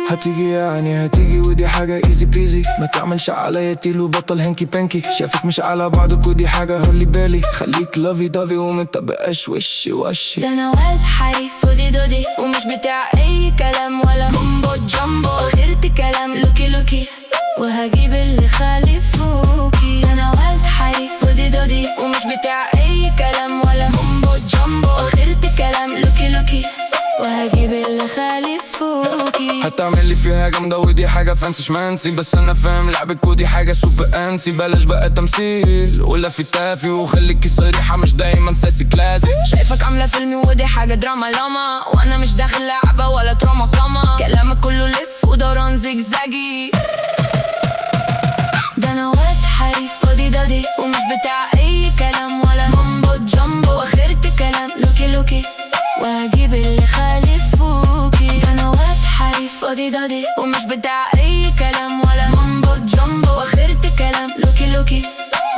هتيجي يعني هتيجي ودي حاجة ايزي بيزي، ما تعملش عليا تيل وبطل هنكي بانكي. شافك مش على بعضك ودي حاجة هولي بالي، خليك لافي دافي ومتبقاش وشي وشي. ده انا واد حريف فودي دودي ومش بتاع اي كلام ولا مامبو جامبو، اخرت كلام لوكي لوكي وهجيب اللي خالفوكي. ده انا واد حريف فودي دودي ومش بتاع اي كلام ولا مامبو جامبو، اخرت كلام لوكي لوكي وهجيب اللي خالفوكي. هتعملي فيها جامدة ودي حاجة فانسي شمانسي، بس انا فاهم لعبك ودي حاجة سوبر انسي. بلاش بقى تمثيل ولا في تافي وخليكي صريحة مش دايما ساسي كلاسي. شايفك عاملة فيلمي ودي حاجة دراما لاما، وانا مش داخل لعبة ولا تراما كاما، كلامك كله لف ودوران زجزاجي. ده انا واد حريف فودي دادي ومش بتاع اي كلام ولا مامبو جامبو، واخرت كلام لوكي لوكي وهجيب اللي خالفوكي. ده انا واد حريف فودي دادي ومش بتاع اي كلام ولا مامبو جامبو، واخرت كلام لوكي لوكي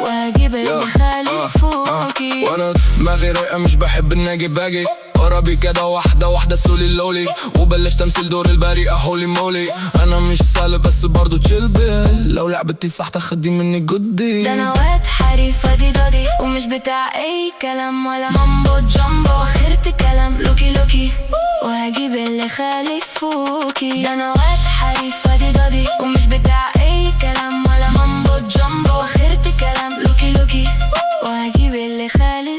وهجيب اللي خالفوكي. وانا دماغي رايقة مش بحب اني باجي قربي كده واحدة واحدة سولي اللولي، وبلش تمثيل دور البريئة هولي مولي. انا مش سالب بس برضو تشيل بيل، لو لعبتي صح تاخدي مني جدي. ده انا واد حريف فادي دادي ومش بتاع اي كلام ولا مامبو جامبو، اخرت كلام لوكي لوكي وهجيب اللي خالفوكي. ده انا واد حريف فادي دادي ومش بتاع اي كلام ولا مامبو جامبو، اخرت كلام لوكي لوكي وهجيب اللي خالفوكي.